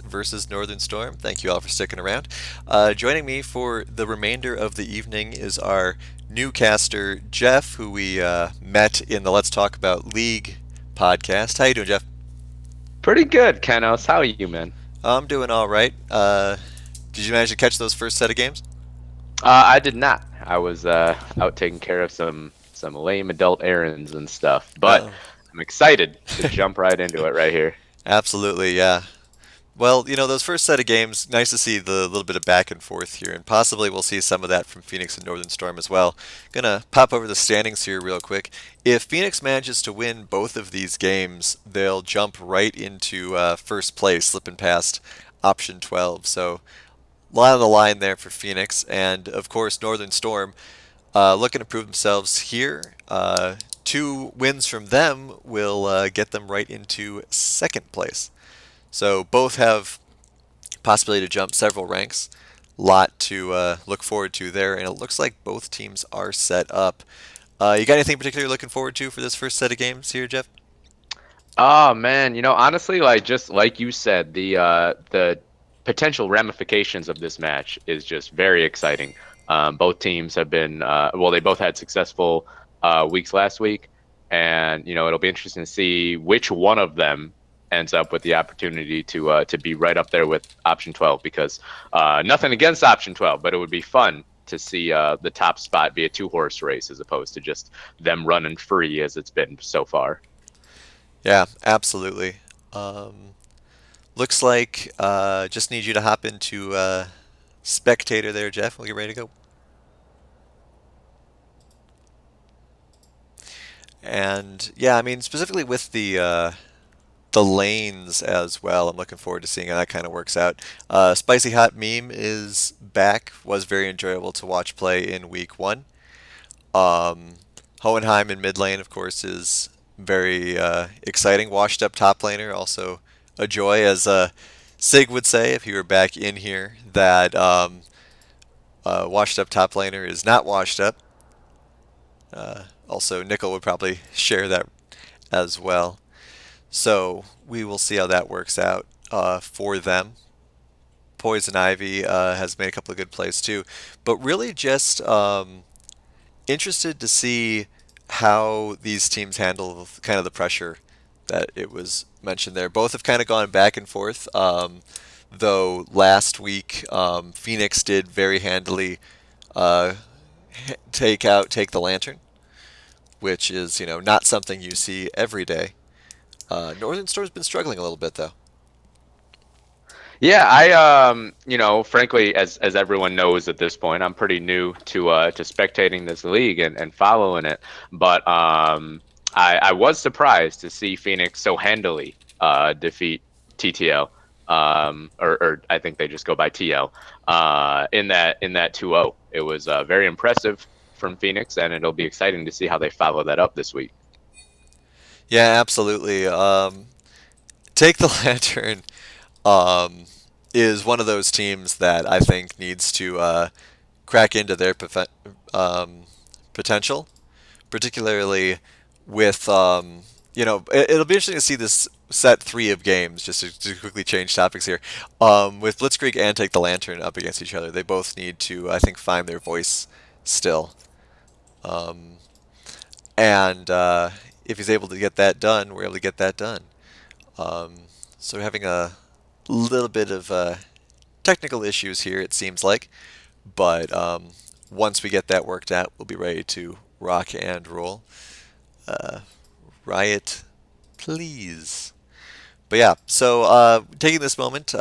versus Northern Storm. Thank you all for sticking around. Joining me for the remainder of the evening is our new caster, Jeff, who we met in the Let's Talk About League podcast. How you doing, Jeff? Pretty good, Kenos. How are you, man? I'm doing all right. Did you manage to catch those first set of games? I did not. I was out taking care of some lame adult errands and stuff, but Oh, I'm excited to jump right into it right here. absolutely, yeah. Well, those first set of games, nice to see the little bit of back and forth here, and possibly we'll see some of that from Phoenix and Northern Storm as well. Gonna pop over the standings here real quick. If Phoenix manages to win both of these games, they'll jump right into first place, slipping past option 12. So, a lot on the line there for Phoenix, and of course, Northern Storm looking to prove themselves here. Two wins from them will get them right into second place. So both have possibility to jump several ranks. Lot to look forward to there, and it looks like both teams are set up. You got anything particular you're looking forward to for this first set of games here, Jeff? Oh man, honestly, like just like you said, the potential ramifications of this match is just very exciting. Both teams have been well, they both had successful weeks last week, and it'll be interesting to see which one of them ends up with the opportunity to be right up there with option 12. Because nothing against option 12, but it would be fun to see the top spot be a two-horse race as opposed to just them running free as it's been so far. Yeah, absolutely. Um, Looks like just need you to hop into spectator there, Jeff. We'll get ready to go. And yeah, I mean specifically with the lanes as well. I'm looking forward to seeing how that kind of works out. Spicy Hot Meme is back. Was very enjoyable to watch play in week one. Um, Hohenheim in mid lane, of course, is very exciting. Washed up top laner, also a joy, as Sig would say if he were back in here. That washed up top laner is not washed up. Also, Nickel would probably share that as well. So we will see how that works out for them. Poison Ivy has made a couple of good plays too, but really just interested to see how these teams handle kind of the pressure that it was mentioned there. Both have kind of gone back and forth. Though last week Phoenix did very handily uh, take the lantern, which is not something you see every day. Northern Star's been struggling a little bit though. Yeah, frankly, as everyone knows at this point, I'm pretty new to spectating this league and following it. But I was surprised to see Phoenix so handily defeat TTL, or I think they just go by TL, in that 2-0. It was very impressive from Phoenix, and it'll be exciting to see how they follow that up this week. Yeah, absolutely. Take the Lantern um, is one of those teams that I think needs to crack into their potential, particularly with it'll be interesting to see this set three of games. Just to quickly change topics here, with Blitzkrieg and Take the Lantern up against each other, they both need to I think find their voice still. Um, and if he's able to get that done, we're able to get that done. Um, so we're having a little bit of technical issues here, it seems like, but once we get that worked out, we'll be ready to rock and roll. Uh, Riot, please. But yeah, so taking this moment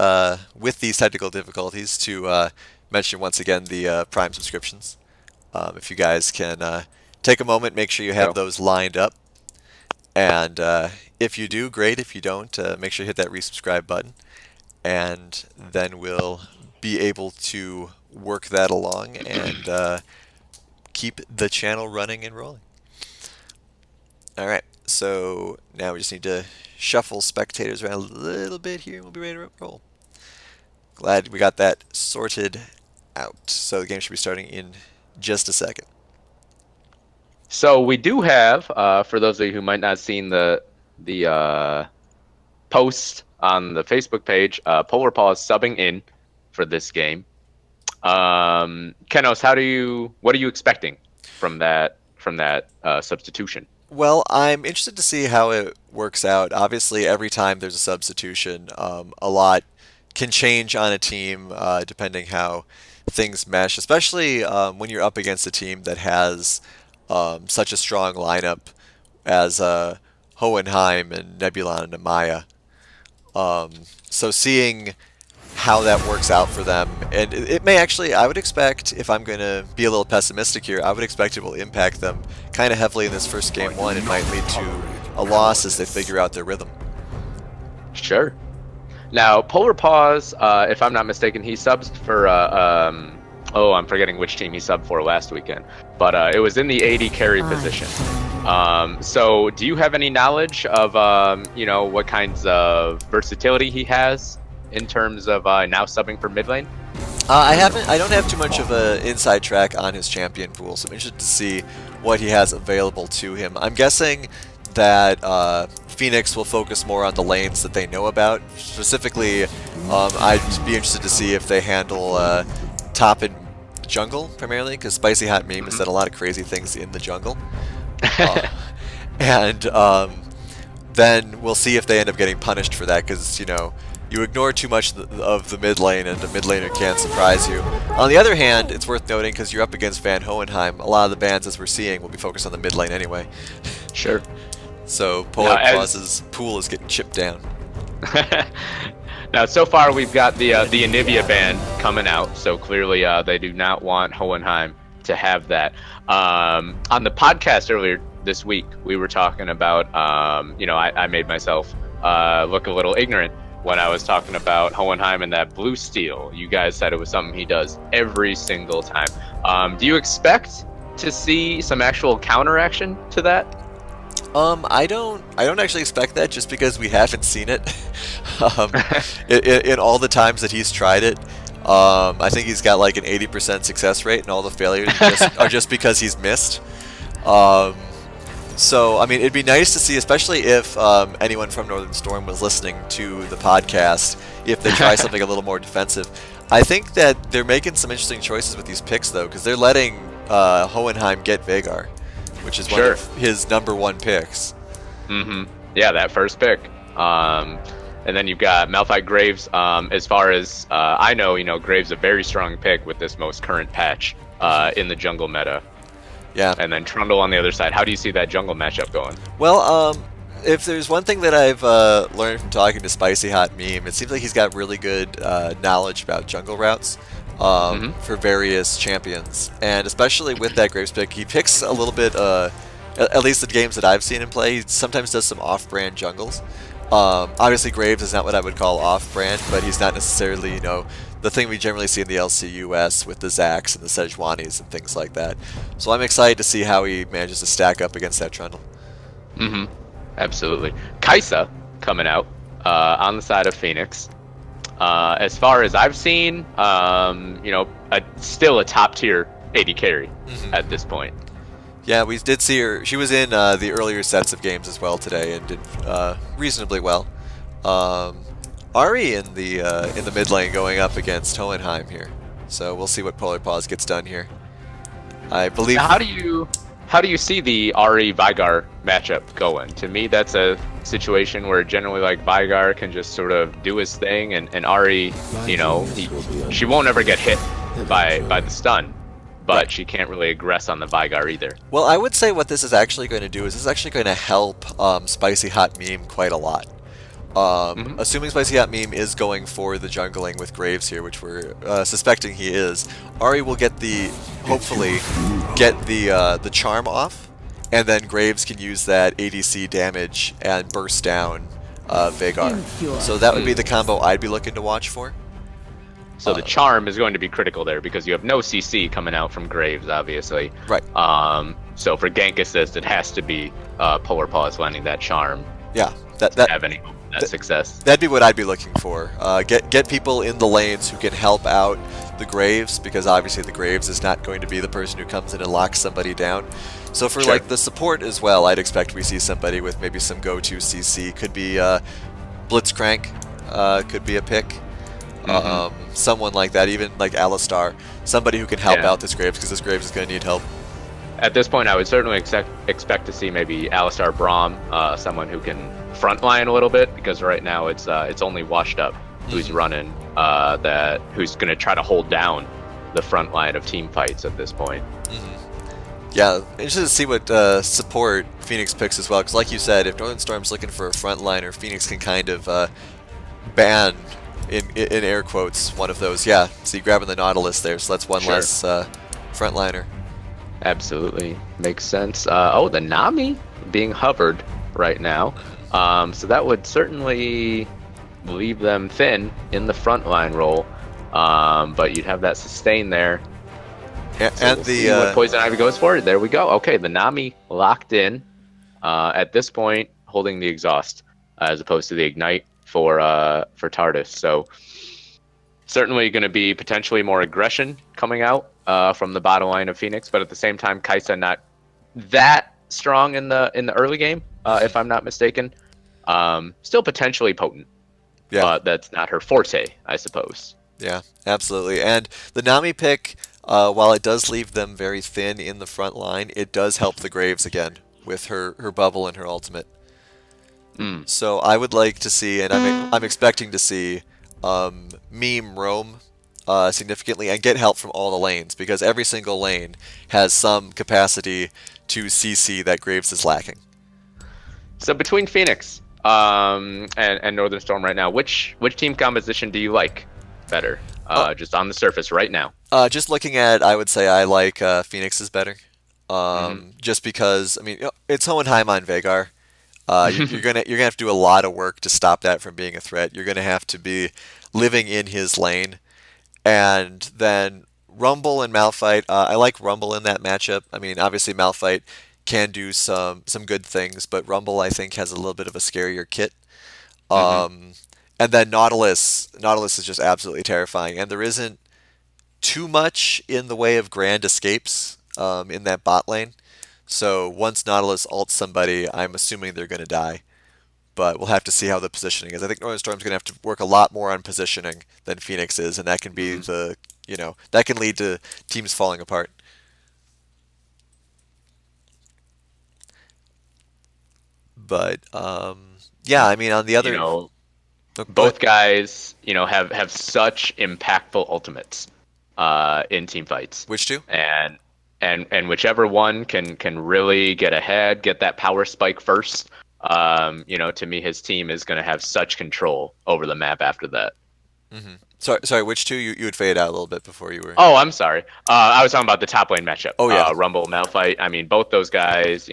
with these technical difficulties to mention once again the Prime subscriptions. If you guys can take a moment, make sure you have Go. those lined up. And if you do, great. If you don't, make sure you hit that resubscribe button. And then we'll be able to work that along and keep the channel running and rolling. All right, so now we just need to shuffle spectators around a little bit here and we'll be ready to roll. Glad we got that sorted out. So the game should be starting in just a second. So we do have, for those of you who might not have seen the post on the Facebook page, Polar Paw is subbing in for this game. Kenos, what are you expecting from that substitution? Well, I'm interested to see how it works out. Obviously, every time there's a substitution, a lot can change on a team depending how things mesh, especially when you're up against a team that has such a strong lineup as Hohenheim and Nebulon and Amaya. So seeing how that works out for them, and it may actually, I would expect, if I'm going to be a little pessimistic here, I would expect it will impact them kind of heavily in this first game one. It might lead to a loss as they figure out their rhythm. Sure. Now, Polar Paws, if I'm not mistaken, he subs for I'm forgetting which team he subbed for last weekend, but it was in the AD carry position. So do you have any knowledge of what kinds of versatility he has in terms of now subbing for mid lane? I don't have too much of an inside track on his champion pool, so I'm interested to see what he has available to him. I'm guessing that Phoenix will focus more on the lanes that they know about. Specifically, I'd be interested to see if they handle top and jungle primarily, because Spicy Hot Meme has done a lot of crazy things in the jungle. And then we'll see if they end up getting punished for that, because, you ignore too much of the mid lane, and the mid laner can surprise you. On the other hand, it's worth noting, because you're up against Van Hohenheim, a lot of the bans, as we're seeing, will be focused on the mid lane anyway. Sure. So Polar Paw's pool is getting chipped down. Now, so far we've got the Anivia ban coming out, so clearly they do not want Hohenheim to have that. On the podcast earlier this week, we were talking about, I made myself look a little ignorant when I was talking about Hohenheim and that blue steel. You guys said it was something he does every single time. Do you expect to see some actual counteraction to that? I don't actually expect that, just because we haven't seen it. In all the times that he's tried it. I think he's got like an 80% success rate, and all the failures are just because he's missed. So, I mean, it'd be nice to see, especially if anyone from Northern Storm was listening to the podcast, if they try something a little more defensive. I think that they're making some interesting choices with these picks, though, because they're letting Hohenheim get Veigar, which is one of his #1 picks. Yeah, that first pick. And then you've got Malphite Graves. As far as I know, Graves a very strong pick with this most current patch in the jungle meta. Yeah. And then Trundle on the other side. How do you see that jungle matchup going? Well, if there's one thing that I've learned from talking to Spicy Hot Meme, it seems like he's got really good knowledge about jungle routes for various champions. And especially with that Graves pick, he picks a little bit, at least the games that I've seen him play, he sometimes does some off-brand jungles. Obviously, Graves is not what I would call off-brand, but he's not necessarily, the thing we generally see in the LCUS with the Zacs and the Sejuanis and things like that. So I'm excited to see how he manages to stack up against that Trundle. Absolutely. Kaisa coming out on the side of Phoenix. As far as I've seen, still a top-tier AD carry at this point. Yeah, we did see her. She was in the earlier sets of games as well today and did reasonably well. Ari in the mid lane going up against Hohenheim here, so we'll see what Polar Paws gets done here. I believe. Now, how do you see the Ari Veigar matchup going? To me, that's a situation where generally like Veigar can just sort of do his thing, and Ari, she won't ever get hit by the stun. But she can't really aggress on the Veigar either. Well, I would say what this is actually going to do is this is actually going to help Spicy Hot Meme quite a lot. Assuming Spicy Hot Meme is going for the jungling with Graves here, which we're suspecting he is, Ari will hopefully get the charm off, and then Graves can use that ADC damage and burst down Veigar. So that would be the combo I'd be looking to watch for. So the charm is going to be critical there because you have no CC coming out from Graves, obviously. Right. So for gank assist, it has to be Polar Paws landing that charm. Yeah. That have any success. That'd be what I'd be looking for. Get people in the lanes who can help out the Graves, because obviously the Graves is not going to be the person who comes in and locks somebody down. So for like the support as well, I'd expect we see somebody with maybe some go-to CC. Could be Blitzcrank could be a pick. Hmm. Someone like that, even like Alistar, somebody who can help Yeah. out this Graves because this Graves is going to need help. At this point, I would certainly expect to see maybe Alistar Braum, someone who can frontline a little bit, because right now it's only Washed Up who's Hmm. running who's going to try to hold down the front line of team fights at this point. Hmm. Yeah, interested to see what support Phoenix picks as well, because like you said, if Northern Storm's looking for a frontliner, Phoenix can kind of ban, in air quotes, one of those. Yeah, see, grabbing the Nautilus there, so that's one Sure. less frontliner. Absolutely makes sense. Oh, the Nami being hovered right now. Hmm. So that would certainly leave them thin in the front line role. But you'd have that sustain there. So And we'll see what the Poison Ivy goes for. There we go. Okay, the Nami locked in. At this point, holding the exhaust as opposed to the ignite for TARDIS. So certainly going to be potentially more aggression coming out from the bottom line of Phoenix, but at the same time, Kaisa not that strong in the early game, if I'm not mistaken. Still potentially potent, yeah, but that's not her forte, I suppose. yeah, absolutely. And the Nami pick, while it does leave them very thin in the front line, it does help the Graves again with her bubble and her ultimate. Mm. So I would like to see, and I'm expecting to see, meme roam significantly and get help from all the lanes because every single lane has some capacity to CC that Graves is lacking. So between Phoenix and Northern Storm right now, which team composition do you like better? Uh, Just on the surface right now. just looking at, I would say I like Phoenix's better. Hmm. Just because I mean it's Hohenheim on Vagar. You're gonna have to do a lot of work to stop that from being a threat. You're gonna have to be living in his lane. And then Rumble and Malphite. I like Rumble in that matchup. I mean, obviously Malphite can do some good things, but Rumble I think has a little bit of a scarier kit. Hmm. Um, and then Nautilus. Nautilus is just absolutely terrifying, and there isn't too much in the way of grand escapes in that bot lane. So once Nautilus ults somebody, I'm assuming they're going to die. But we'll have to see how the positioning is. I think Northern Storm's going to have to work a lot more on positioning than Phoenix is, and that can be Hmm. that can lead to teams falling apart. But yeah, I mean, on the You other, know, oh, go ahead. both guys, have such impactful ultimates in team fights, Which two? and and whichever one can really get ahead, get that power spike first. To me, his team is going to have such control over the map after that. Sorry, which two? You would fade out a little bit before you were. Oh, I'm sorry. I was talking about the top lane matchup. Oh yeah. Rumble, Malphite. I mean, both those guys,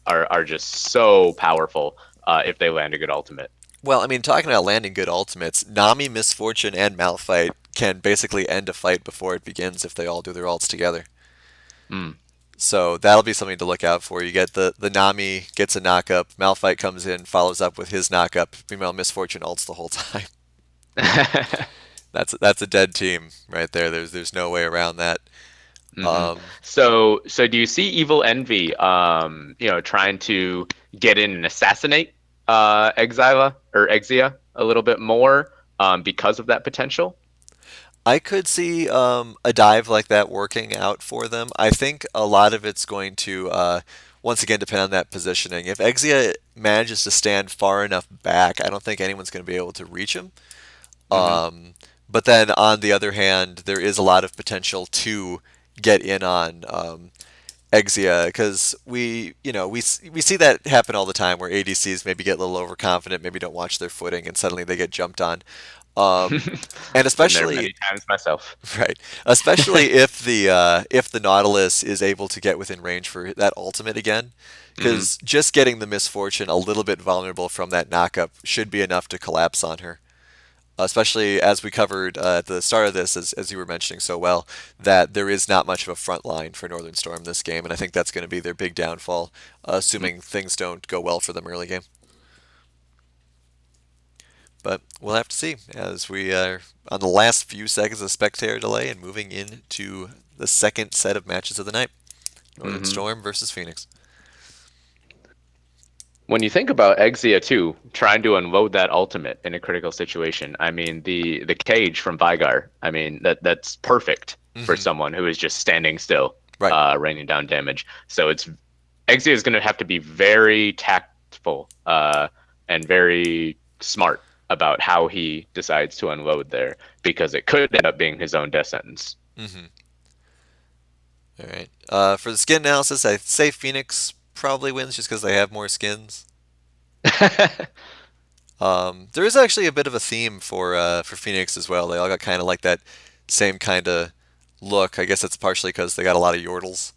are just so powerful if they land a good ultimate. Well, I mean, talking about landing good ultimates, Nami, Misfortune, and Malphite can basically end a fight before it begins if they all do their ults together. Mm. So that'll be something to look out for. You get the Nami gets a knockup, Malphite comes in, follows up with his knockup. Meanwhile, Misfortune ults the whole time. That's a dead team right there. There's no way around that. Hmm. Um, So do you see Evil Envy, trying to get in and assassinate Exila or Exia a little bit more because of that potential? I could see a dive like that working out for them. I think a lot of it's going to once again depend on that positioning. If Exia manages to stand far enough back, I don't think anyone's going to be able to reach him. Hmm. Um, but then on the other hand, there is a lot of potential to get in on Exia because we see that happen all the time where ADCs maybe get a little overconfident, maybe don't watch their footing, and suddenly they get jumped on. And Been there especially many times myself. right, especially if the Nautilus is able to get within range for that ultimate again, Hmm. because just getting the Misfortune a little bit vulnerable from that knockup should be enough to collapse on her. Especially as we covered at the start of this, as you were mentioning so well, that there is not much of a front line for Northern Storm this game, and I think that's going to be their big downfall, assuming things don't go well for them early game. But we'll have to see as we are on the last few seconds of spectator delay and moving into the second set of matches of the night. Northern Hmm. Storm versus Phoenix. when you think about Exia 2 trying to unload that ultimate in a critical situation, I mean the cage from Vigar, I mean that's perfect for Hmm. someone who is just standing still, Right. raining down damage. So it's Exia is going to have to be very tactful and very smart about how he decides to unload there because it could end up being his own death sentence. Hmm. All right. For the skin analysis, I say Phoenix probably wins just because they have more skins. There is actually a bit of a theme for Phoenix as well. They all got kind of like that same kind of look. I guess it's partially because they got a lot of Yordles,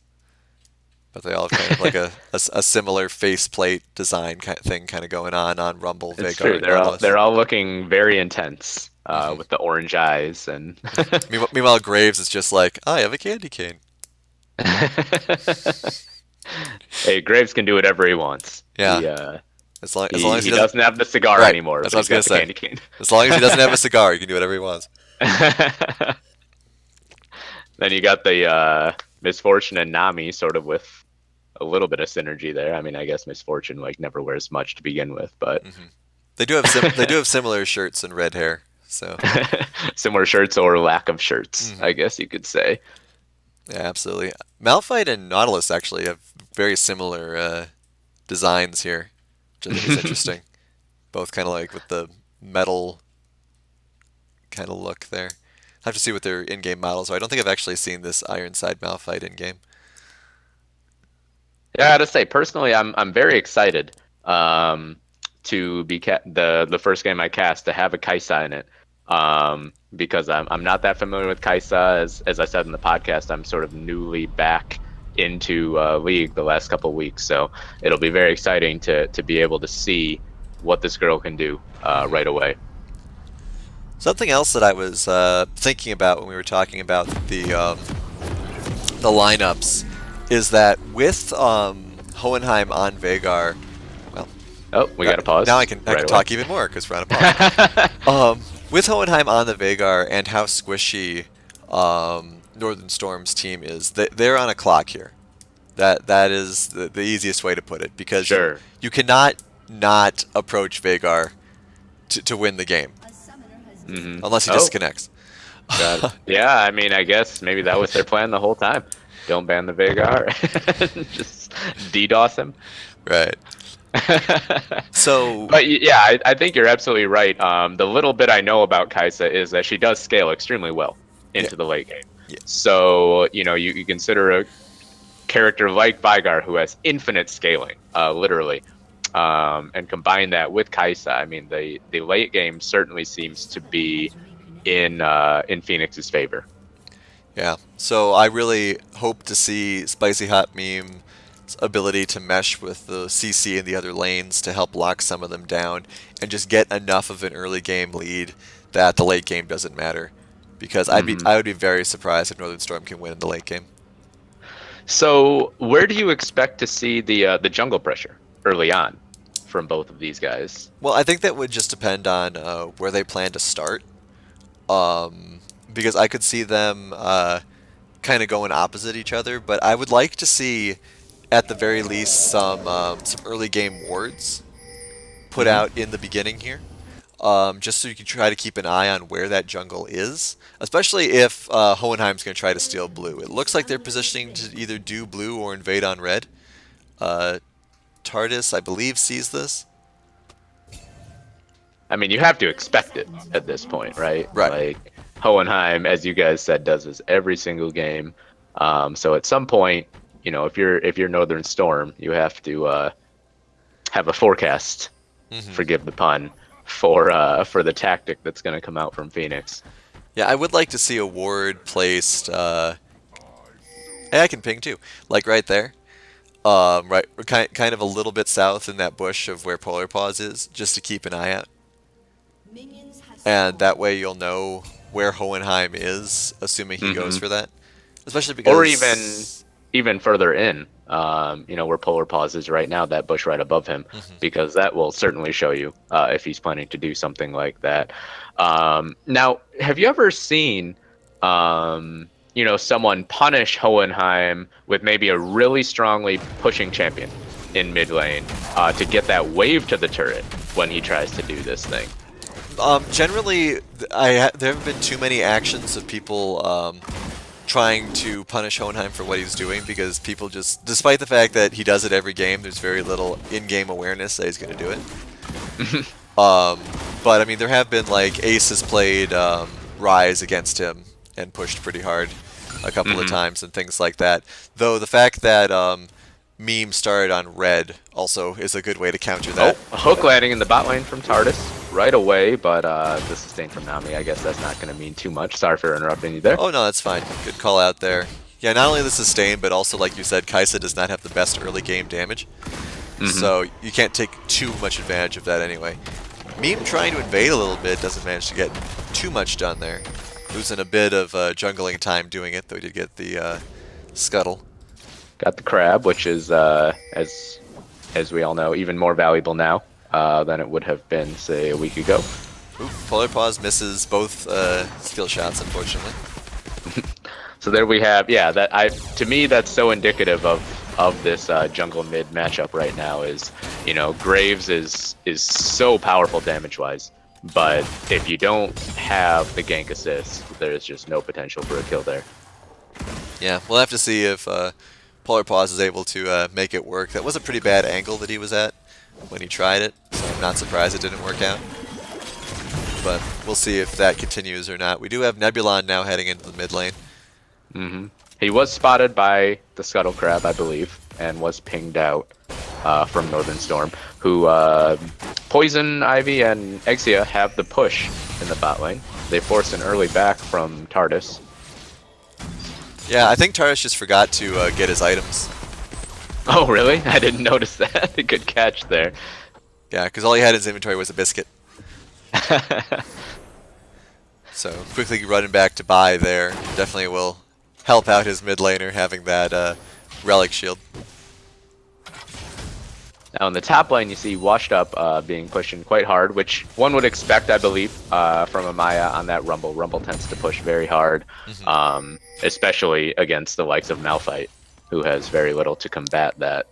but they all have kind of like a similar faceplate design kind of thing kind of going on Rumble, It's Vagar, true. and They're Nautilus. all looking very intense Hmm. with the orange eyes and Meanwhile, Graves is just like, I have a candy cane. hey, Graves can do whatever he wants. Yeah, as long as he He doesn't. doesn't have the cigar Right, anymore, that's but what I he's was gonna got the say. candy cane. As long as he doesn't have a cigar, he can do whatever he wants. Then you got the Misfortune and Nami sort of with a little bit of synergy there. I mean, I guess Misfortune like never wears much to begin with, but Hmm. They do have similar shirts and red hair. So similar shirts or lack of shirts, I hmm guess you could say. yeah, absolutely. Malphite and Nautilus actually have very similar designs here, which I think is interesting. Both kind of like with the metal kind of look there. I have to see what their in-game models are. I don't think I've actually seen this Ironside Malphite in-game. Yeah, I gotta say, personally, I'm very excited um, to be the first game I cast to have a Kaisa in it. Because I'm not that familiar with Kaisa. As I said in the podcast, I'm sort of newly back into League the last couple of weeks, so it'll be very exciting to be able to see what this girl can do Hmm. right away. Something else that I was thinking about when we were talking about the lineups is that with Hohenheim on Vagar, well, Oh, we got to now I pause can I right can away. talk even more because we're on a pause. With Hohenheim on the Vagar and how squishy Northern Storm's team is, they're on a clock here. That is the easiest way to put it because you Sure. you cannot not approach Vagar to win the game unless he Oh, disconnects. got it. Yeah, I mean, I guess maybe that was their plan the whole time. Don't ban the Vagar. Just DDoS him. Right. So, Yeah, I think you're absolutely right. The little bit I know about Kaisa is that she does scale extremely well yeah, into the late game. yeah, So, you consider a character like Vigar who has infinite scaling, literally. And combine that with Kaisa, I mean, the late game certainly seems to be in Phoenix's favor. yeah. So I really hope to see Spicy Hot Meme's ability to mesh with the CC in the other lanes to help lock some of them down and just get enough of an early game lead that the late game doesn't matter. Because Hmm. I would be very surprised if Northern Storm can win in the late game. So, where do you expect to see the jungle pressure early on from both of these guys? Well, I think that would just depend on where they plan to start. Because I could see them kind of going opposite each other, but I would like to see, at the very least, some early game wards put Hmm. out in the beginning here, just so you can try to keep an eye on where that jungle is, especially if Hohenheim's going to try to steal blue. It looks like they're positioning to either do blue or invade on red. Uh, TARDIS, I believe, sees this. I mean, you have to expect it at this point, right? Right. Like Hohenheim, as you guys said, does this every single game. So at some point, if you're Northern Storm, you have to have a forecast. Hmm. Forgive the pun for the tactic that's going to come out from Phoenix. Yeah, I would like to see a ward placed. Hey, I can ping too, like right there. Right, kind of a little bit south in that bush of where Polar Paws is, just to keep an eye out. And that way you'll know where Hohenheim is, assuming he goes Hmm. for that. Especially Or even because. even further in, where Polar Paws is right now, that bush right above him, Mhm. because that will certainly show you if he's planning to do something like that. Now, have you ever seen, someone punish Hohenheim with maybe a really strongly pushing champion? in mid lane to get that wave to the turret when he tries to do this thing. Generally, there haven't been too many actions of people trying to punish Hohenheim for what he's doing because people just, despite the fact that he does it every game, there's very little in-game awareness that he's going to do it. But I mean, there have been like Ace has played Rise against him and pushed pretty hard a couple of times and things like that. Though the fact that Meme started on red also is a good way to counter that. Oh, a hook landing in the bot lane from Tardis right away, but the sustain from Nami, I guess that's not going to mean too much. Sorry for interrupting you there. Oh no, that's fine. Good call out there. Yeah, not only the sustain, but also like you said, Kaisa does not have the best early game damage. So you can't take too much advantage of that anyway. Meme trying to invade a little bit doesn't manage to get too much done there. Losing a bit of jungling time doing it, though he did get the scuttle. Got the crab, which is, as we all know, even more valuable now than it would have been, say, a week ago. Oop, Polar Paws misses both skill shots, unfortunately. So there we have, yeah. To me, that's so indicative of this jungle mid matchup right now. Is, you know, Graves is so powerful damage wise, but if you don't have the gank assist, there's just no potential for a kill there. Yeah, we'll have to see if Polar Paws is able to make it work. That was a pretty bad angle that he was at when he tried it, so I'm not surprised it didn't work out. But we'll see if that continues or not. We do have Nebulon now heading into the mid lane. He was spotted by the Scuttle Crab, I believe, and was pinged out from Northern Storm, who Poison, Ivy, and Exia have the push in the bot lane. They forced an early back from Tardis. Yeah, I think Tardis just forgot to get his items. Oh, really? I didn't notice that. Good catch there. Yeah, because all he had in his inventory was a biscuit. So quickly running back to buy there definitely will help out his mid laner having that relic shield. Now in the top lane, you see Washed Up being pushed in quite hard, which one would expect, I believe, from Amaya on that Rumble. Rumble tends to push very hard, especially against the likes of Malphite, who has very little to combat that.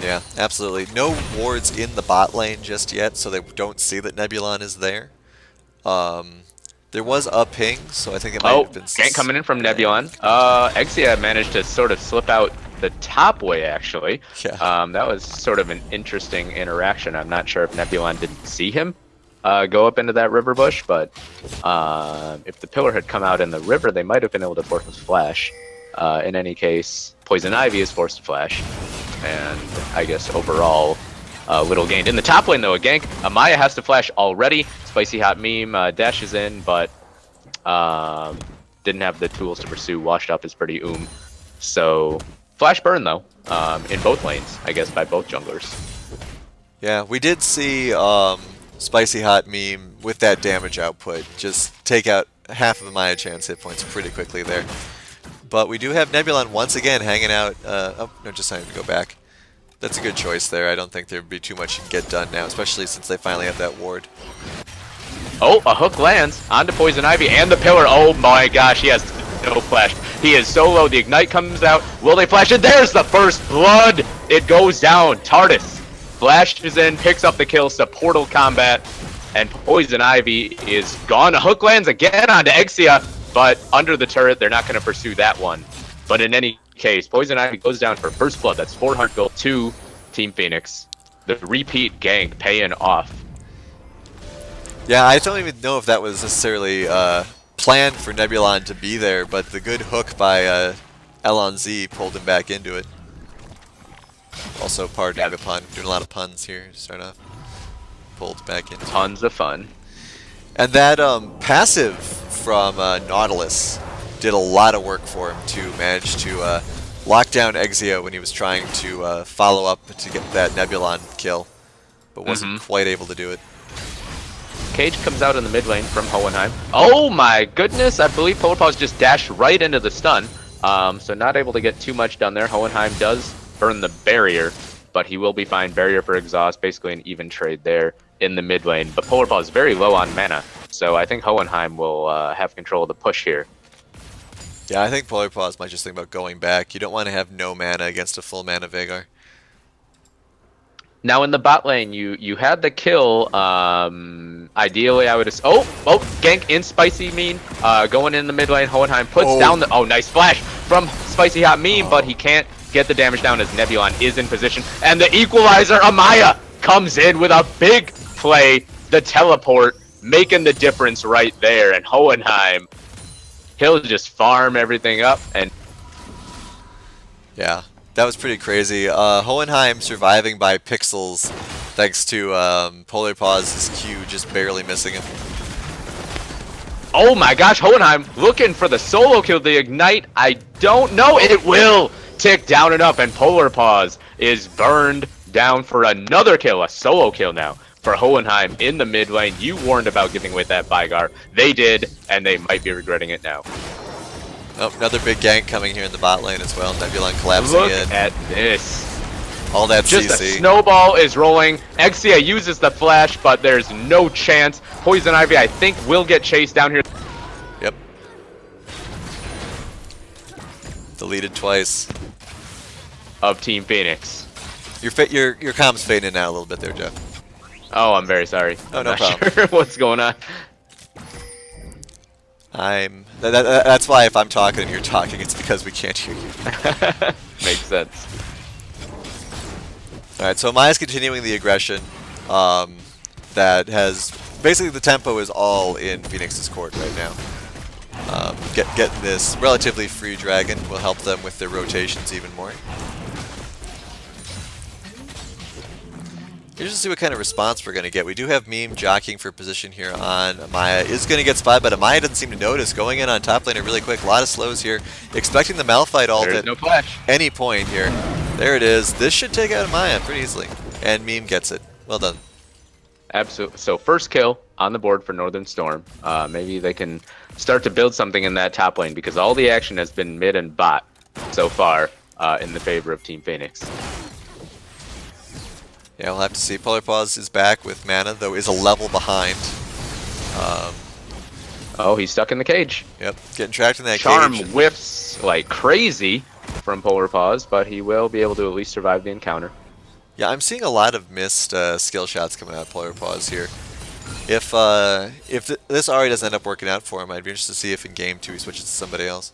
Yeah, absolutely. No wards in the bot lane just yet, so they don't see that Nebulon is there. There was a ping, so I think it might have been... gank coming in from Nebulon. Exia managed to sort of slip out the top way, actually. Yeah. That was sort of an interesting interaction. I'm not sure if Nebulon didn't see him go up into that river bush, but if the pillar had come out in the river, they might have been able to force his flash. In any case, Poison Ivy is forced to flash, and I guess overall, little gained. In the top lane, though, a gank. Amaya has to flash already. Spicy Hot Meme dashes in, but didn't have the tools to pursue. Washed Up is pretty So, flash burn, though, in both lanes, I guess, by both junglers. Yeah, we did see Spicy Hot Meme with that damage output just take out half of Amaya Chan's hit points pretty quickly there. But we do have Nebulon once again hanging out. Oh, no, just time to go back. That's a good choice there. I don't think there'd be too much to get done now, especially since they finally have that ward. Oh, a hook lands onto Poison Ivy and the pillar. Oh my gosh, he has no flash. He is so low. The ignite comes out. Will they flash? And there's the first blood. It goes down. Tardis flashes in, picks up the kill, Portal combat, and Poison Ivy is gone. A hook lands again onto Exia, but under the turret, they're not going to pursue that one. But in any case, Poison Ivy goes down for first blood. That's 400 gold to Team Phoenix. The repeat gank paying off. Yeah, I don't even know if that was necessarily planned for Nebulon to be there, but the good hook by LonZ pulled him back into it. Also, pardoning the pun. Doing a lot of puns here to start off. Pulled back into Tons of fun. And that passive from Nautilus did a lot of work for him to manage to lock down Exia when he was trying to follow up to get that Nebulon kill, but wasn't quite able to do it. Cage comes out in the mid lane from Hohenheim. Oh my goodness, I believe Polar Paws just dashed right into the stun, so not able to get too much done there. Hohenheim does burn the barrier, but he will be fine. Barrier for exhaust, basically an even trade there in the mid lane, but Polar Paws is very low on mana, so I think Hohenheim will have control of the push here. Yeah, I think Polar Paws might just think about going back. You don't want to have no mana against a full mana Veigar. Now in the bot lane, you had the kill. Ideally, I would just gank in Spicy Meme. Going in the mid lane, Hohenheim puts down the nice flash from Spicy Hot Meme, but he can't get the damage down as Nebulon is in position, and the equalizer Amaya comes in with a big play, the teleport making the difference right there, and Hohenheim, he'll just farm everything up and. Yeah. That was pretty crazy. Hohenheim surviving by pixels thanks to Polar Paw's Q just barely missing him. Oh my gosh, Hohenheim looking for the solo kill, the ignite. I don't know. It will tick down and up, and Polar Paws is burned down for another kill, a solo kill now for Hohenheim in the mid lane. You warned about giving away that Vigar. They did, and they might be regretting it now. Oh, another big gank coming here in the bot lane as well. Nebulon collapsing Look in. at this. All that Just CC. a snowball is rolling. Exia uses the flash, but there's no chance. Poison Ivy, I think, will get chased down here. Yep. Deleted twice. Of Team Phoenix. Your comm's fading in out a little bit there, Jeff. Oh, I'm very sorry. Oh, I'm no not problem. sure what's going on. That's why if I'm talking and you're talking, it's because we can't hear you. Makes sense. Alright, so Maya's continuing the aggression that has... Basically, the tempo is all in Phoenix's court right now. Getting this relatively free dragon will help them with their rotations even more. Here's to see what kind of response we're going to get. We do have Meme jockeying for position here on Amaya. Is going to get spotted, but Amaya doesn't seem to notice. Going in on top laner really quick. A lot of slows here. Expecting the Malphite ult at no flash. any point here. There it is. This should take out Amaya pretty easily. And Meme gets it. Well done. Absolutely. So first kill on the board for Northern Storm. Maybe they can start to build something in that top lane, because all the action has been mid and bot so far in the favor of Team Phoenix. Yeah, we'll have to see. Polar Paws is back with mana, though is a level behind. Oh, he's stuck in the cage. Yep, getting trapped in that Charm cage. whiffs like crazy from Polar Paws, but he will be able to at least survive the encounter. Yeah, I'm seeing a lot of missed skill shots coming out of Polar Paws here. If this already doesn't end up working out for him, I'd be interested to see if in game 2 he switches to somebody else.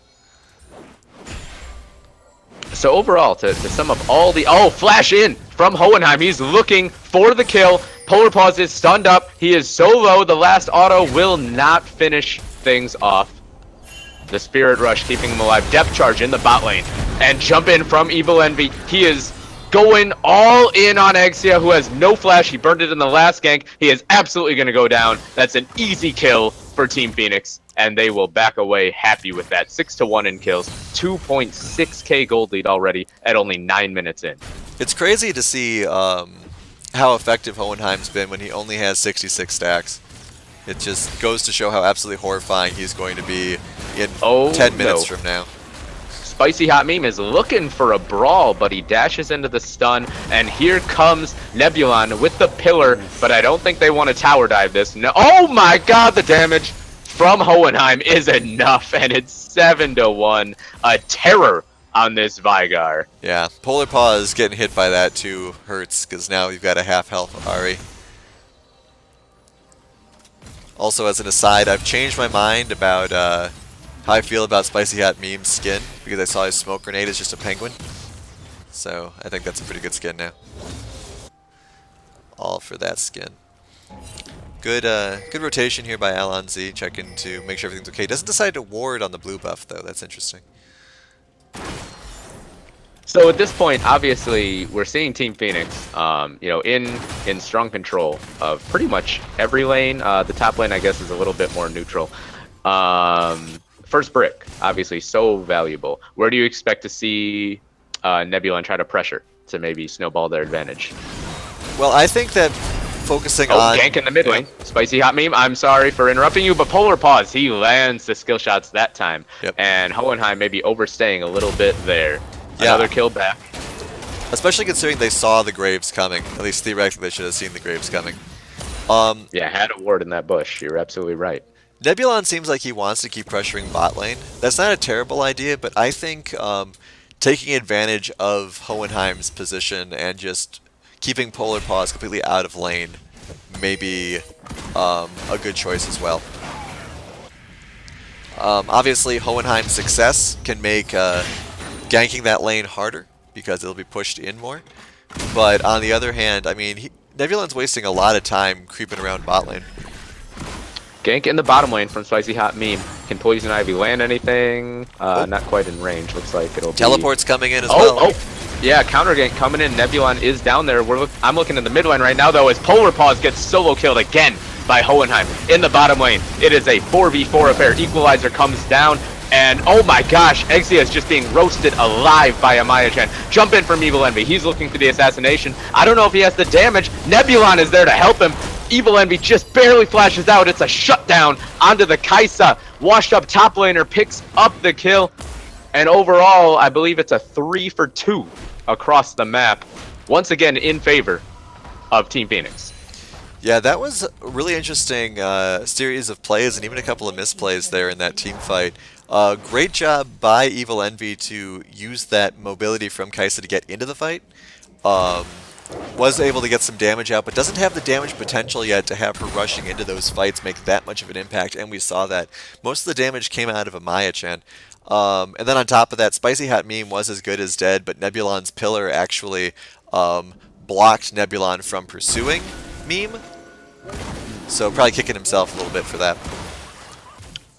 So overall, to sum up all the... Oh, flash in from Hohenheim. He's looking for the kill. Polar Paws is stunned up. He is so low, the last auto will not finish things off. The Spirit Rush keeping him alive. Depth Charge in the bot lane. And jump in from Evil Envy. He is going all in on Exia, who has no flash. He burned it in the last gank. He is absolutely going to go down. That's an easy kill for Team Phoenix, and they will back away happy with that. 6-1 in kills. 2.6k gold lead already at only 9 minutes in. It's crazy to see how effective Hohenheim's been when he only has 66 stacks. It just goes to show how absolutely horrifying he's going to be in 10 minutes from now. Spicy Hot Meme is looking for a brawl, but he dashes into the stun, and here comes Nebulon with the pillar, but I don't think they want to tower dive this. No, oh my god, the damage from Hohenheim is enough, and it's 7-1. A terror on this Vigar. Yeah, Polar Paws getting hit by that too hurts, because now you've got a half health Ari. Also, as an aside, I've changed my mind about how I feel about Spicy Hot Meme's skin, because I saw his smoke grenade is just a penguin. So I think that's a pretty good skin now. All for that skin. Good good rotation here by Alon Z, checking to make sure everything's okay. Doesn't decide to ward on the blue buff though, that's interesting. So at this point, obviously, we're seeing Team Phoenix, you know, in strong control of pretty much every lane. The top lane, I guess, is a little bit more neutral. First brick, obviously, so valuable. Where do you expect to see Nebulon try to pressure to maybe snowball their advantage? Well, I think that focusing on... gank in the mid lane. Spicy Hot Meme, I'm sorry for interrupting you, but Polar Paws, he lands the skill shots that time. Yep. And Hohenheim maybe overstaying a little bit there. Yeah. Another kill back. Especially considering they saw the Graves coming. At least theoretically they should have seen the Graves coming. Yeah, had a ward in that bush. You're absolutely right. Nebulon seems like he wants to keep pressuring bot lane. That's not a terrible idea, but I think taking advantage of Hohenheim's position and just keeping Polar Paws completely out of lane may be a good choice as well. Obviously, Hohenheim's success can make ganking that lane harder because it'll be pushed in more. But on the other hand, I mean, Nebulan's wasting a lot of time creeping around bot lane. Gank in the bottom lane from Spicy Hot Meme. Can Poison Ivy land anything? Not quite in range. Looks like it'll be... Teleport's coming in as well. Oh, yeah, counter gank coming in. Nebulan is down there. I'm looking in the mid lane right now, though, as Polar Paws gets solo killed again by Hohenheim in the bottom lane. It is a 4v4 affair. Equalizer comes down, and oh my gosh, Exia is just being roasted alive by Amaya-chan. Jump in from Evil Envy. He's looking for the assassination. I don't know if he has the damage. Nebulan is there to help him. Evil Envy just barely flashes out. It's a shutdown onto the Kaisa. Washed up top laner picks up the kill. And overall, I believe it's a 3 for 2 across the map. Once again, in favor of Team Phoenix. Yeah, that was a really interesting series of plays and even a couple of misplays there in that team fight. Great job by Evil Envy to use that mobility from Kaisa to get into the fight. Was able to get some damage out, but doesn't have the damage potential yet to have her rushing into those fights make that much of an impact, and we saw that. Most of the damage came out of Amaya-chan. And then on top of that, Spicy Hot Meme was as good as dead, but Nebulan's pillar actually blocked Nebulan from pursuing Meme. So probably kicking himself a little bit for that.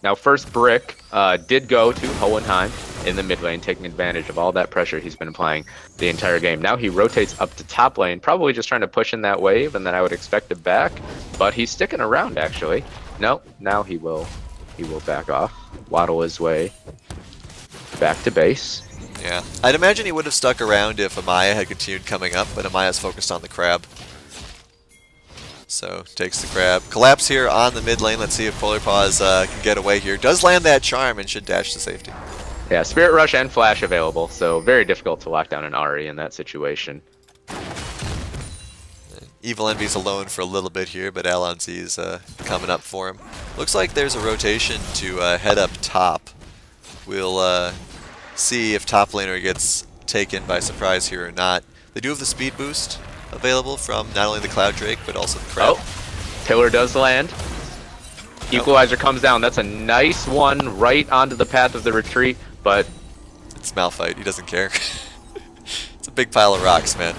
Now first brick did go to Hohenheim in the mid lane, taking advantage of all that pressure he's been applying the entire game. Now he rotates up to top lane, probably just trying to push in that wave, and then I would expect it back, but he's sticking around actually. No, now he will back off, waddle his way back to base. Yeah, I'd imagine he would have stuck around if Amaya had continued coming up, but Amaya's focused on the crab. So, takes the crab. Collapse here on the mid lane. Let's see if Polar Paws can get away here. Does land that charm and should dash to safety. Yeah, Spirit Rush and Flash available, so very difficult to lock down an Ahri in that situation. Evil Envy's alone for a little bit here, but Alonzi's coming up for him. Looks like there's a rotation to head up top. We'll see if top laner gets taken by surprise here or not. They do have the speed boost available from not only the Cloud Drake, but also the crab. Oh, Pillar does land. Equalizer comes down. That's a nice one right onto the path of the retreat, but... It's Malphite. He doesn't care. It's a big pile of rocks, man.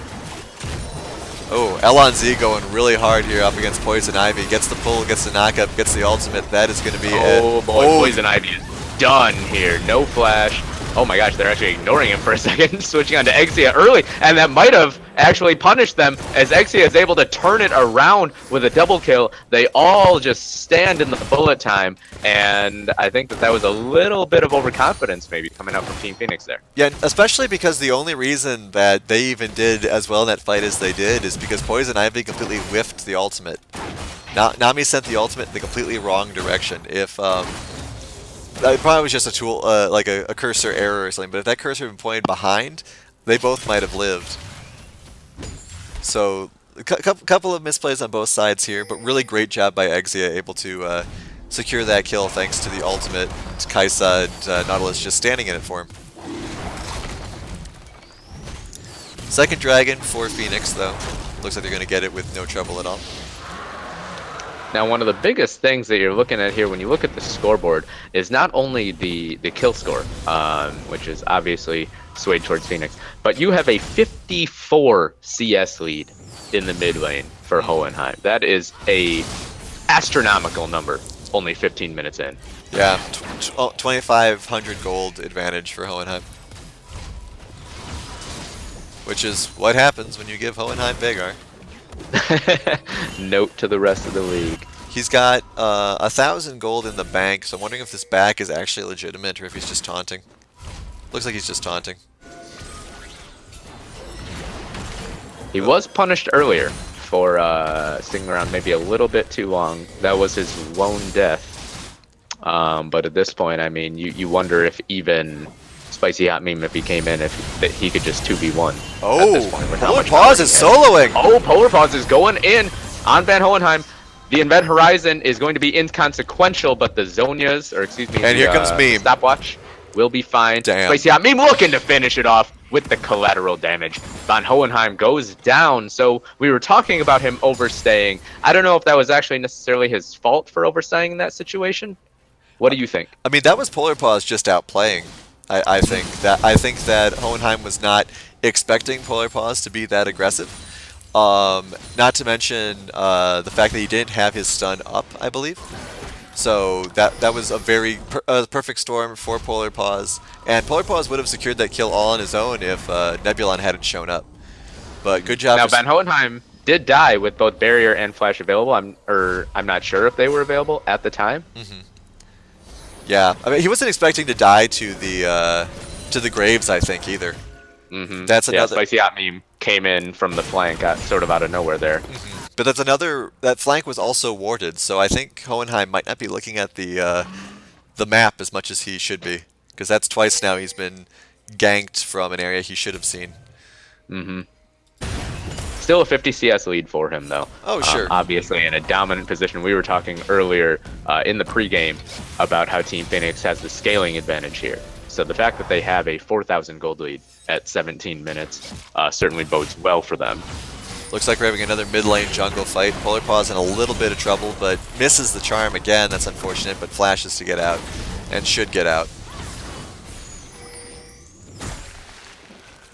Oh, Elon-Z going really hard here up against Poison Ivy. Gets the pull, gets the knockup, gets the ultimate. That is going to be it. Oh boy, Poison Ivy is done here. No flash. Oh my gosh, they're actually ignoring him for a second, switching on to Exia early, and that might have actually punished them as Exia is able to turn it around with a double kill. They all just stand in the bullet time, and I think that was a little bit of overconfidence maybe coming out from Team Phoenix there. Yeah, especially because the only reason that they even did as well in that fight as they did is because Poison Ivy completely whiffed the ultimate. Nami sent the ultimate in the completely wrong direction. If it probably was just a tool, like a cursor error or something, but if that cursor had been pointed behind, they both might have lived. So, a couple of misplays on both sides here, but really great job by Exia, able to secure that kill thanks to the ultimate. Kaisa and Nautilus just standing in it for him. Second dragon for Phoenix, though. Looks like they're going to get it with no trouble at all. Now, one of the biggest things that you're looking at here when you look at the scoreboard is not only the kill score, which is obviously swayed towards Phoenix, but you have a 54 CS lead in the mid lane for Hohenheim. That is a astronomical number, only 15 minutes in. Yeah, 2,500 gold advantage for Hohenheim. Which is what happens when you give Hohenheim Vagar. Note to the rest of the league. He's got 1,000 gold in the bank, so I'm wondering if this back is actually legitimate or if he's just taunting. Looks like he's just taunting. He was punished earlier for sticking around maybe a little bit too long. That was his lone death. But at this point, I mean, you wonder if even Spicy Hot Meme, if he came in, if that he could just 2v1. Oh, at this point, with how Polar much Paws is soloing. Oh, Polar Paws is going in on Van Hohenheim. The Event Horizon is going to be inconsequential, but the Zonias, or excuse me, and here comes Meme. Stopwatch will be fine. Damn. Spicy Hot Meme looking to finish it off with the collateral damage. Von Hohenheim goes down, so we were talking about him overstaying. I don't know if that was actually necessarily his fault for overstaying in that situation. What do you think? I mean, that was Polar Paws just outplaying. I think that Hohenheim was not expecting Polar Paws to be that aggressive. Not to mention the fact that he didn't have his stun up, I believe. So that was a very perfect storm for Polar Paws, and Polar Paws would have secured that kill all on his own if Nebulon hadn't shown up. But good job. Now Van Hohenheim did die with both barrier and flash available. I'm not sure if they were available at the time. Yeah, I mean, he wasn't expecting to die to the graves, I think, either. That's Yeah, another. Spicy Hot Meme came in from the flank, sort of out of nowhere there. But that's another. That flank was also warded, so I think Hohenheim might not be looking at the map as much as he should be, because that's twice now he's been ganked from an area he should have seen. Still a 50 CS lead for him, though. Oh, sure. Obviously in a dominant position. We were talking earlier in the pregame about how Team Phoenix has the scaling advantage here. So the fact that they have a 4,000 gold lead at 17 minutes certainly bodes well for them. Looks like we're having another mid lane jungle fight. Polar Paw's in a little bit of trouble, but misses the charm again. That's unfortunate, but flashes to get out, and should get out.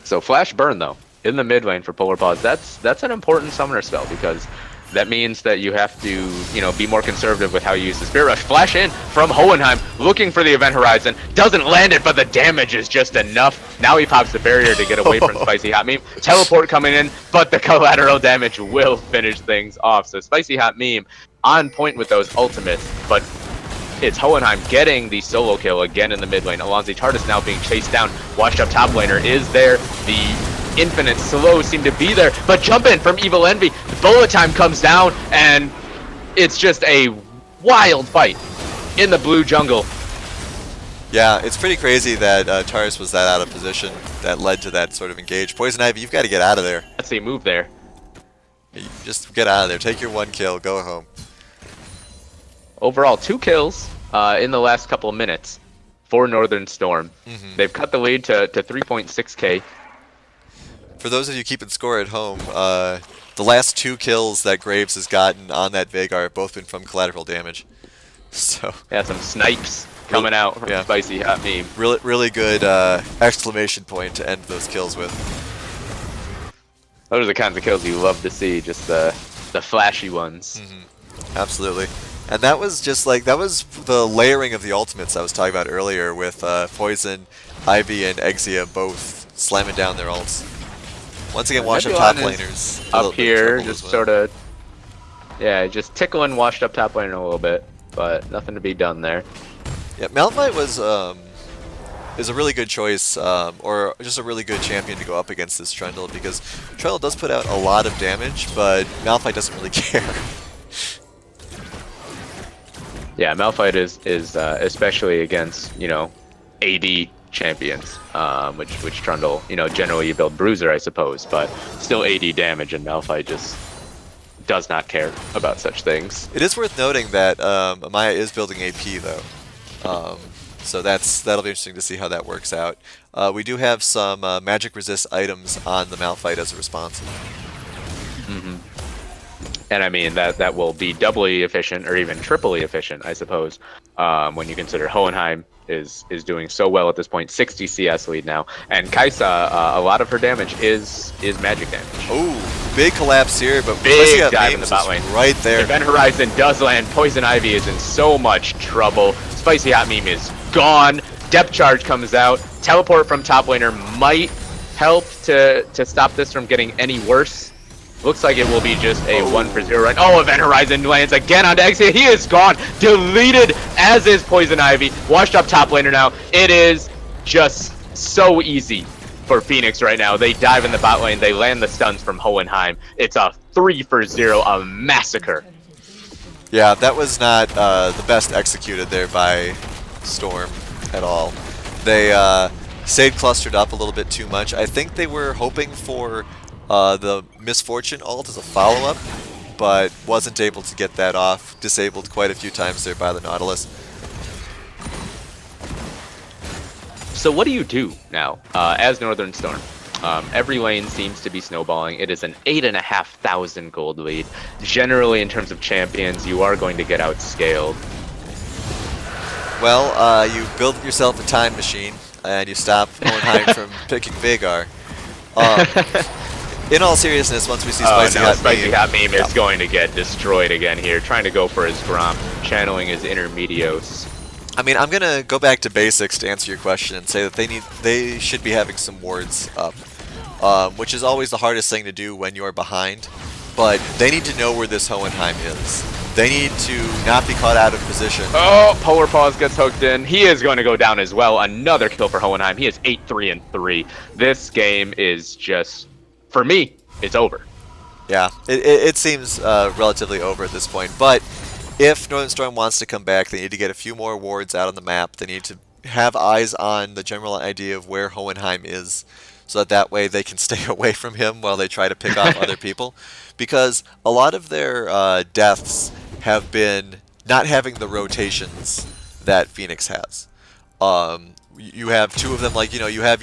So Flash Burn, though, in the mid lane for Polar Paws, that's an important summoner spell, because that means that you have to, be more conservative with how you use the Spirit Rush. Flash in from Hohenheim, looking for the Event Horizon. Doesn't land it, but the damage is just enough. Now he pops the barrier to get away from Spicy Hot Meme. Teleport coming in, but the collateral damage will finish things off. So Spicy Hot Meme on point with those ultimates, but it's Hohenheim getting the solo kill again in the mid lane. Alonzi Tardis now being chased down. Washed up top laner is there. The infinite slow seem to be there, but jump in from Evil Envy. The bullet time comes down, and it's just a wild fight in the blue jungle. Yeah, it's pretty crazy that Tardis was that out of position that led to that sort of engage. Poison Ivy, you've got to get out of there. That's a move there. You just get out of there. Take your one kill. Go home. Overall, 2 kills in the last couple of minutes for Northern Storm. They've cut the lead to 3.6k. For those of you keeping score at home, the last 2 kills that Graves has gotten on that Veigar have both been from collateral damage. So Yeah, some snipes coming out from Spicy Hot Meme. really good exclamation point to end those kills with. Those are the kinds of kills you love to see, just the flashy ones. Absolutely. And that was just like, that was the layering of the ultimates I was talking about earlier with Poison, Ivy, and Exia both slamming down their ults. Once again, wash up top laners. Up here, just sort of, just tickling washed up top laner a little bit, but nothing to be done there. Yeah, Malphite is a really good choice, or just a really good champion to go up against this Trundle, because Trundle does put out a lot of damage, but Malphite doesn't really care. Yeah, Malphite is especially against AD champions, which Trundle generally you build Bruiser, I suppose, but still AD damage, and Malphite just does not care about such things. It is worth noting that Amaya is building AP though, so that'll be interesting to see how that works out. We do have some magic resist items on the Malphite as a response. And I mean that will be doubly efficient or even triply efficient, I suppose, when you consider Hohenheim is doing so well at this point, 60 CS lead now, and Kaisa, a lot of her damage is magic damage. Oh, big collapse here, but big dive in the bot lane. Right there. Event Horizon does land. Poison Ivy is in so much trouble. Spicy Hot Meme is gone. Depth Charge comes out. Teleport from top laner might help to stop this from getting any worse. Looks like it will be just a 1-for-0 run. Oh, Event Horizon lands again onto Exia. He is gone. Deleted, as is Poison Ivy. Washed up top laner now. It is just so easy for Phoenix right now. They dive in the bot lane. They land the stuns from Hohenheim. It's a 3-for-0, a massacre. Yeah, that was not the best executed there by Storm at all. They stayed clustered up a little bit too much. I think they were hoping for the Misfortune ult as a follow-up, but wasn't able to get that off. Disabled quite a few times there by the Nautilus. So what do you do now as Northern Storm? Every lane seems to be snowballing. It is an 8,500 gold lead. Generally, in terms of champions, you are going to get outscaled. Well, you build yourself a time machine, and you stop Hohenheim from picking Vagar. In all seriousness, once we see Spicy Hot Spicy Meme, Hot Meme is going to get destroyed again here, trying to go for his Gromp, channeling his Intermedios. I mean, I'm gonna go back to basics to answer your question and say that they should be having some wards up, which is always the hardest thing to do when you're behind. But they need to know where this Hohenheim is. They need to not be caught out of position. Oh, Polar Paws gets hooked in. He is going to go down as well. Another kill for Hohenheim. He is 8-3-3. This game is just, for me, it's over. Yeah, it seems relatively over at this point. But if Northern Storm wants to come back, they need to get a few more wards out on the map. They need to have eyes on the general idea of where Hohenheim is, so that way they can stay away from him while they try to pick off other people. Because a lot of their deaths have been not having the rotations that Phoenix has. You have two of them, like, you have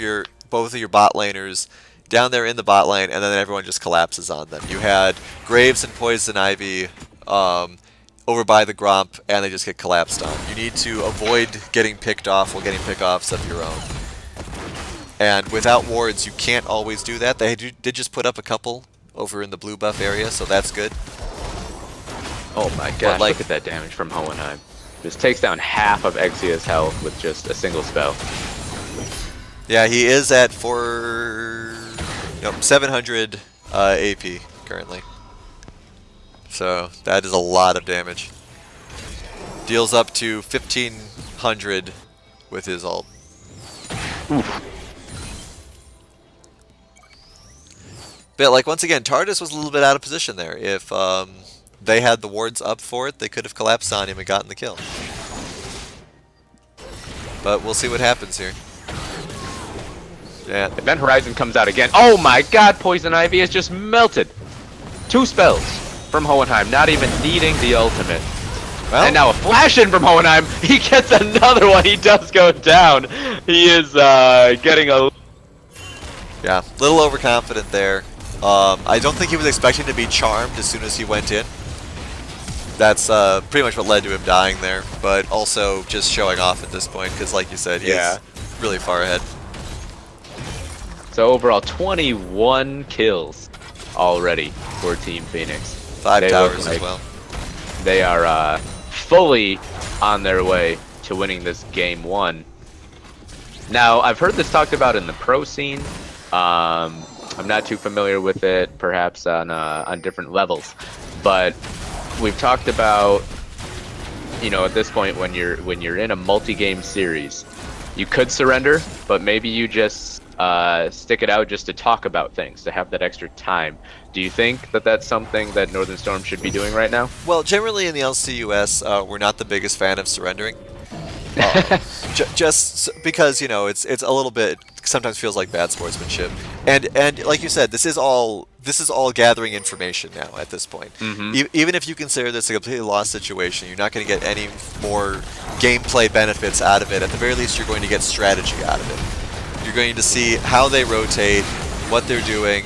both of your bot laners down there in the bot lane, and then everyone just collapses on them. You had Graves and Poison Ivy over by the Gromp, and they just get collapsed on. You need to avoid getting picked off while getting pickoffs of your own. And without wards, you can't always do that. They did just put up a couple over in the blue buff area, so that's good. Oh my god, look at that damage from Hohenheim. Just takes down half of LCUS health with just a single spell. Yeah, he is at 700 AP currently. So that is a lot of damage. Deals up to 1,500 with his ult. Oof. But like, once again, TARDIS was a little bit out of position there. If they had the wards up for it, they could have collapsed on him and gotten the kill. But we'll see what happens here. Yeah. Event Horizon comes out again. Oh my god, Poison Ivy is just melted. 2 spells from Hohenheim, not even needing the ultimate. Well, and now a flash in from Hohenheim. He gets another one. He does go down. He is getting a... Yeah, a little overconfident there. I don't think he was expecting to be charmed as soon as he went in. That's pretty much what led to him dying there, but also just showing off at this point, because like you said, he's really far ahead. So overall, 21 kills already for Team Phoenix. 5 towers as well. They are fully on their way to winning this game 1. Now, I've heard this talked about in the pro scene. I'm not too familiar with it, perhaps on different levels, but we've talked about, at this point when you're in a multi-game series, you could surrender, but maybe you just stick it out just to talk about things, to have that extra time. Do you think that that's something that Northern Storm should be doing right now? Well, generally in the LCUS, we're not the biggest fan of surrendering. Just because it's a little bit, sometimes feels like bad sportsmanship, and like you said, this is all gathering information now at this point. Even if you consider this a completely lost situation, you're not going to get any more gameplay benefits out of it. At the very least, you're going to get strategy out of it. You're going to see how they rotate, what they're doing.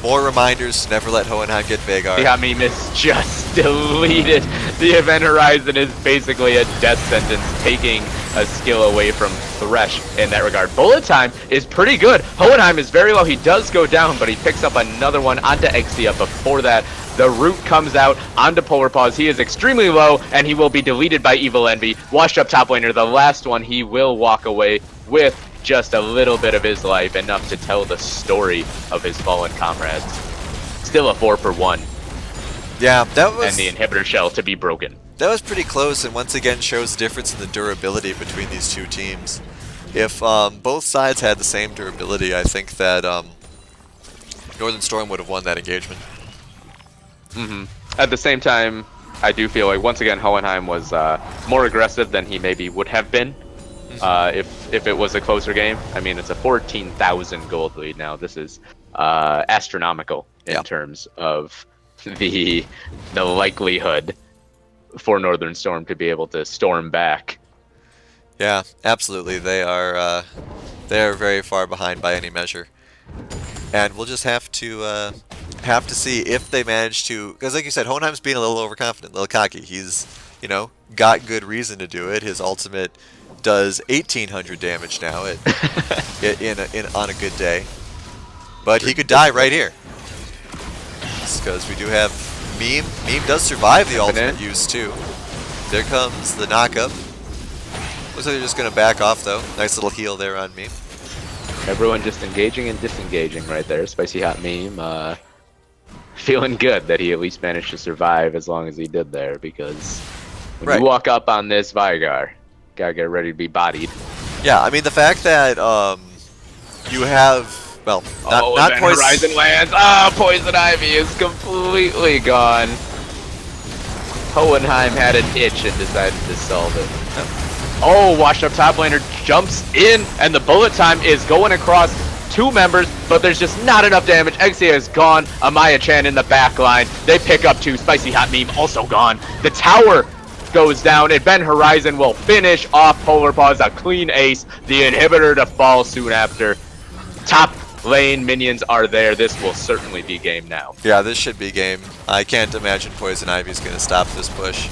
More reminders to never let Hohenheim get Vagar. The meme is just deleted. The Event Horizon is basically a death sentence, taking a skill away from Thresh in that regard. Bullet time is pretty good. Hohenheim is very low. He does go down, but he picks up another one onto Exia. Before that, the root comes out onto Polar Paws. He is extremely low, and he will be deleted by Evil Envy. Washed up top laner. The last one, he will walk away with just a little bit of his life, enough to tell the story of his fallen comrades. Still a 4 for 1. Yeah, that was... And the inhibitor shell to be broken. That was pretty close, and once again shows the difference in the durability between these two teams. If both sides had the same durability, I think that Northern Storm would have won that engagement. At the same time, I do feel like, once again, Hohenheim was more aggressive than he maybe would have been. If it was a closer game. I mean, it's a 14,000 gold lead now. This is astronomical in terms of the likelihood for Northern Storm to be able to storm back. Yeah, absolutely. They are very far behind by any measure, and we'll just have to see if they manage to. Because, like you said, Hohenheim's being a little overconfident, a little cocky. He's got good reason to do it. His ultimate does 1,800 damage now in on a good day, but he could die right here. Because we do have Meme. Meme does survive the ultimate use too. There comes the knockup. Looks like they're just gonna back off though. Nice little heal there on Meme. Everyone just engaging and disengaging right there. Spicy Hot Meme. Feeling good that he at least managed to survive as long as he did there, because when you walk up on this Vigar, gotta get ready to be bodied. Yeah, I mean the fact that you have not poison. Horizon lands. Ah, Poison Ivy is completely gone. Hohenheim had an itch and decided to solve it. Oh, washed up top laner jumps in, and the bullet time is going across two members, but there's just not enough damage. Exia is gone. Amaya Chan in the back line. They pick up two. Spicy Hot Meme also gone. The tower goes down, and Ben Horizon will finish off Polar Paws, a clean ace. The inhibitor to fall soon after. Top lane minions are there. This will certainly be game now. Yeah, this should be game. I can't imagine Poison Ivy's going to stop this push.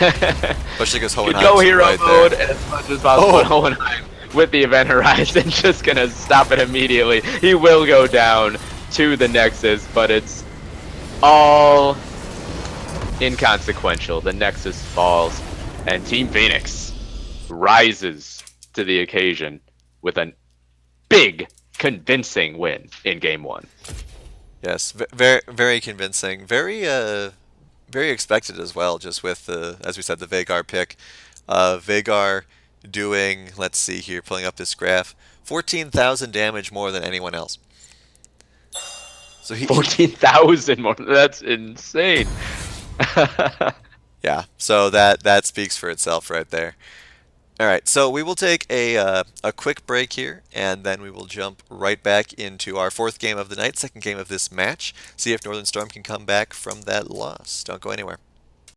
Especially because Hohenheim's go hero right mode there. as much as possible. Hohenheim with the Event Horizon just going to stop it immediately. He will go down to the Nexus, but it's all inconsequential. The Nexus falls, and Team Phoenix rises to the occasion with a big, convincing win in Game 1. Yes, very, very convincing. Very expected as well, just with the, as we said, the Vagar pick. Vagar doing, let's see here, pulling up this graph, 14,000 damage more than anyone else. So 14,000 more. That's insane. Yeah, so that speaks for itself right there. All right, so we will take a quick break here, and then we will jump right back into our fourth game of the night, second game of this match, see if Northern Storm can come back from that loss. Don't go anywhere.